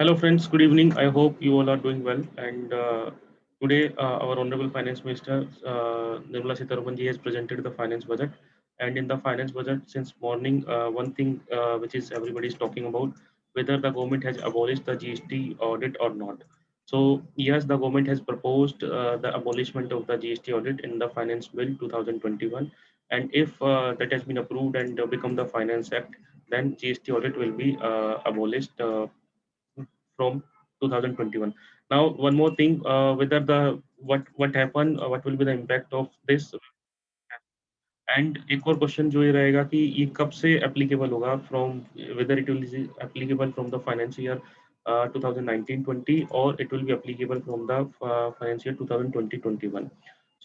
Hello, friends. Good evening. I hope you all are doing well. And today, our Honorable Finance Minister Nirmala Sitharaman ji has presented the finance budget. And in the finance budget, since morning, one thing which is everybody is talking about whether the government has abolished the GST audit or not. So yes, the government has proposed the abolishment of the GST audit in the Finance Bill 2021. And if that has been approved and become the Finance Act, then GST audit will be abolished. From 2021. Now, one more thing, whether the what happened, what will be the impact of this, and एक और question जो ये रहेगा कि ये कब से applicable होगा from whether it will be applicable from the financial year 2019-20 or it will be applicable from the financial year 2020-21.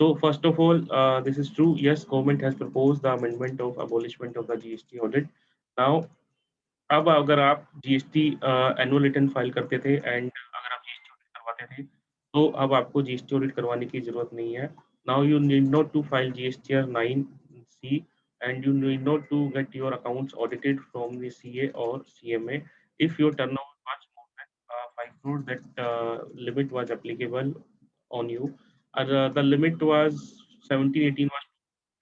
So first of all, this is true. Yes, government has proposed the amendment of abolishment of the GST audit. Now, अब अगर आप GST annual return file करते थे and अगर आप GST audit करवाते थे तो अब आपको जीएसटी ऑडिट करवाने की जरूरत नहीं है. Now you need not to file GSTR 9C and you need not to get your accounts audited from the CA or CMA if your turnover was more than 5 crore. That limit was applicable on you. The limit was 17-18 was,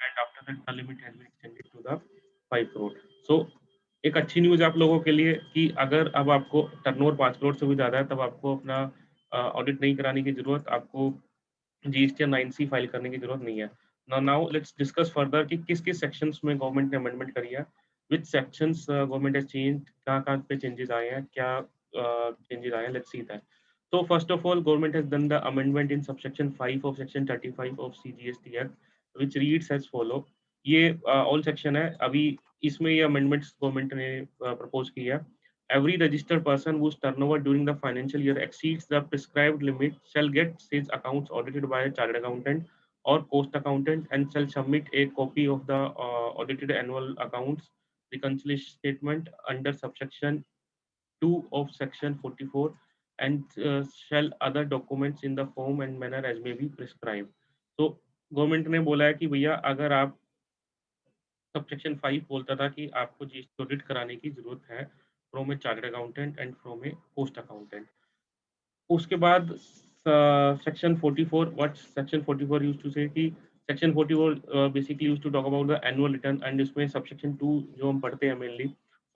and after that the limit has been extended to the 5 crore. So एक अच्छी news आप लोगों के लिए कि अगर अब आपको टर्नओवर 5 करोड़ से भी ज्यादा है तब आपको अपना ऑडिट नहीं कराने की जरूरत, आपको जीएसटी 9C फाइल करने की जरूरत नहीं है. नाउ लेट्स डिस्कस फर्दर कि किस किस सेक्शंस में गवर्नमेंट ने अमेंडमेंट करी है, विच सेक्शंस गवर्नमेंट हैज चेंज, कहाँ कहाँ पे चेंजेस आए हैं, क्या चेंजेस आए हैं. Let's see that. So first of all, government has done the amendment in subsection 5 of section 35 of CGST Act, which reads as follow. ये ऑल सेक्शन है. अभी इसमें ये अमेंडमेंट्स गवर्नमेंट ने प्रपोज किया. Every registered person whose turnover during the financial year exceeds the prescribed limit shall get his accounts audited by a chartered accountant or cost accountant and shall submit a copy of the audited annual accounts reconciliation statement under subsection 2 of section 44 and shall other documents in the form and manner as may be prescribed. So government ने बोला है कि भैया अगर आप subsection 5 बोलता था कि आपको जीएसटी ऑडिट कराने की जरूरत है from a chartered accountant and from a post accountant. उसके बाद section 44, what section 44 used to say कि section 44 basically used to talk about the annual return and इसमें सबसेक्शन 2 जो हम पढ़ते हैं मेनली,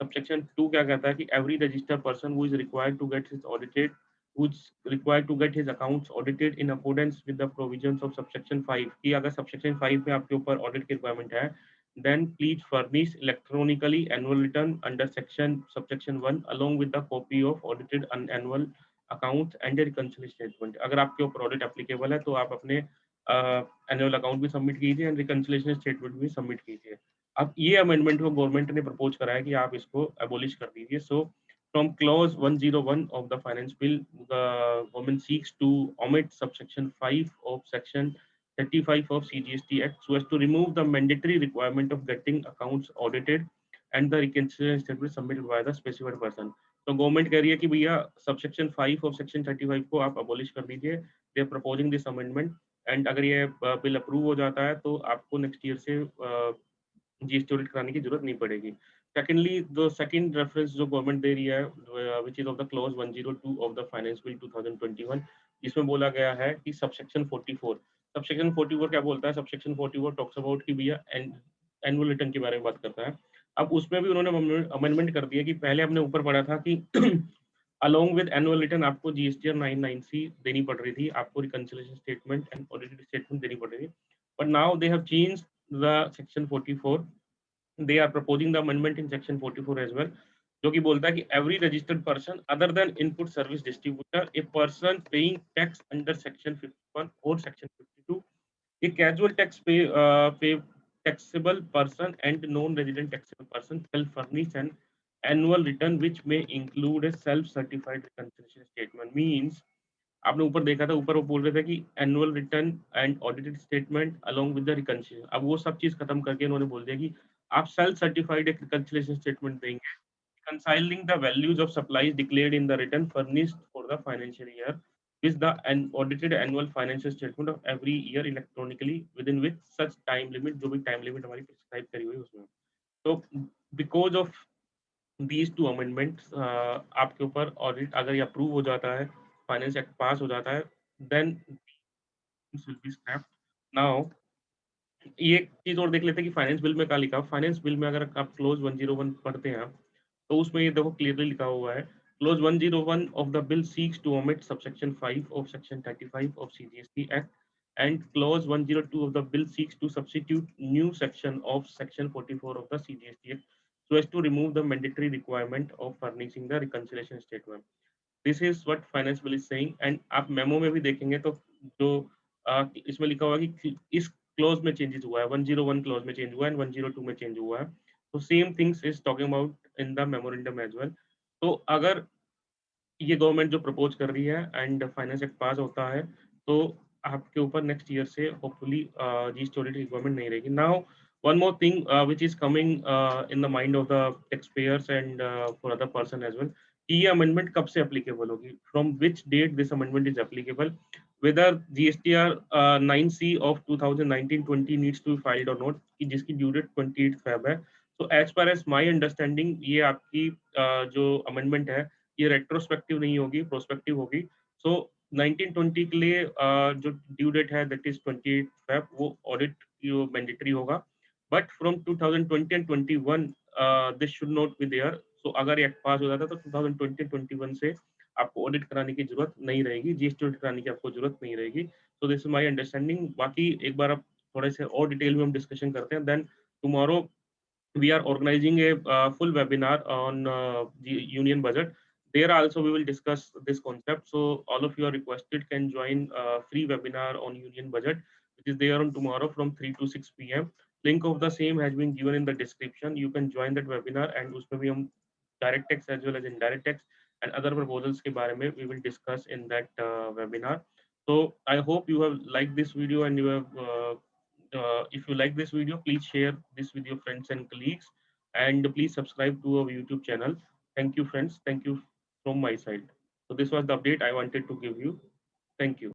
सबसेक्शन 2 क्या कहता है कि every registered person who is required to get his audited who is required to get his accounts audited in accordance with the provisions of subsection 5 कि अगर subsection 5 में आपके ऊपर ऑडिट की रिक्वायरमेंट है, then please furnish electronically annual return under section subsection 1 along with the copy of audited annual account and reconciliation statement. अगर आपके ऊपर ऑडिट एप्लीकेबल है तो आप अपने एनुअल अकाउंट भी सबमिट कीजिए एंड रिकंसिलिएशन स्टेटमेंट भी सबमिट कीजिए. अब ये अमेंडमेंट को गवर्नमेंट ने प्रपोज करा है कि आप इसको एबोलिश कर दीजिए. So from clause 101 of the finance bill the government seeks to omit subsection 5 of section 35 of CGST Act so as to remove the mandatory requirement of getting accounts audited and the reconciliation statement submitted by the specified person. तो government कह रही है कि भैया subsection 5 of section 35 को आप abolish कर दीजिए. They are proposing this amendment and अगर ये बिल अप्रूव हो जाता है तो आपको नेक्स्ट ईयर से जीएसटी ऑडिट कराने की जरूरत नहीं पड़ेगी. सेकेंडली, द सेकंड रेफरेंस जो गवर्नमेंट दे रही है which is of the clause 102 of the finance bill 2021, जिसमें बोला गया है कि सबसेक्शन 44, सबसेक्शन 44 क्या बोलता है, सबसेक्शन 44 टॉक्स अबाउट कि भैया एनुअल रिटर्न के बारे में बात करता है. अब उसमें भी उन्होंने अमेंडमेंट कर दिया कि पहले हमने ऊपर पढ़ा था कि अलोंग विद एनुअल रिटर्न आपको जीएसटी 990 देनी पड़ रही थी, आपको reconciliation statement and audited statement देनी पड़ रही थी. But now they have changed the section 44. They are proposing the amendment in section 44 as well, जो कि बोलता है कि every registered person other than input service distributor a person paying tax under section 51 और section 52, a casual tax pay taxable person and non-resident taxable person shall furnish an annual return which may include a self-certified reconciliation statement. Means आपने ऊपर देखा था, ऊपर वो बोल रहे थे कि annual return and audited statement along with the reconciliation. अब वो सब चीज खत्म करके उन्होंने बोल दिया कि आप सेल्फ सर्टिफाइड एक रिकंसिलिएशन स्टेटमेंट देंगे reconciling the values of supplies declared in the return furnished for the financial year is the audited annual financial statement of every year electronically within which such time limit, जो भी time limit हमारी prescribe करी हुई है उसमें. So because of these two amendments आपके ऊपर audit अगर ये अप्रूव हो जाता है, फाइनेंस एक्ट पास हो जाता है, then this will be scrapped. Now ये एक चीज़ और देख लेते हैं कि फाइनेंस बिल में क्या लिखा है। फाइनेंस बिल में अगर आप क्लॉज़ 101 पढ़ते हैं, तो उसमें ये देखो क्लियरली लिखा हुआ है, clause 101 of the bill seeks to omit subsection 5 of section 35 of CGST act and clause 102 of the bill seeks to substitute new section of section 44 of the CGST act so as to remove the mandatory requirement of furnishing the reconciliation statement. This is what finance bill is saying and आप memo में भी देखेंगे तो जो इसमें लिखा हुआ है कि इस क्लॉज में चेंजेस हुआ है 101 क्लॉज में चेंज हुआ है एंड 102 में चेंज हुआ है तो same things is talking about in the memorandum as well तो अगर ये गवर्नमेंट जो प्रपोज कर रही है एंड फाइनेंस एक्ट पास होता है तो आपके ऊपर नेक्स्ट ईयर से होपफुली जी स्टोरी की रिक्वायरमेंट नहीं रहेगी now one more thing which is coming in the mind of the taxpayers and for other person as well कि ये अमेंडमेंट कब से एप्लीकेबल होगी from which date this amendment is applicable whether GSTR 9C of 2019-20 needs to be filed or not कि जिसकी due date 28 Feb है so as far as my understanding ये आपकी जो अमेंडमेंट है ये रेट्रोस्पेक्टिव नहीं होगी प्रोस्पेक्टिव होगी सो 1920 के लिए जो ड्यू डेट है दैट इज 28 फेब वो ऑडिट मैंडेटरी होगा but from 2020 and 21 this should not be there so अगर ये एक्ट पास हो जाता तो 2020 21 से आपको ऑडिट कराने की जरूरत नहीं रहेगी जीएसटी ऑडिट कराने की आपको जरूरत नहीं रहेगी so this is my understanding बाकी एक बार आप थोड़े से और डिटेल में हम डिस्कशन करते हैं then tomorrow we are organizing a full webinar on the union budget. There also we will discuss this concept. So all of you are requested can join free webinar on union budget, which is there on tomorrow from 3 to 6 p.m. Link of the same has been given in the description. You can join that webinar and उसमें भी हम direct tax as well as indirect tax and other proposals के बारे में we will discuss in that webinar. So I hope you have liked this video and you have if you like this video, please share this with your friends and colleagues, and please subscribe to our YouTube channel. Thank you, friends. Thank you from my side. So this was the update I wanted to give you. Thank you.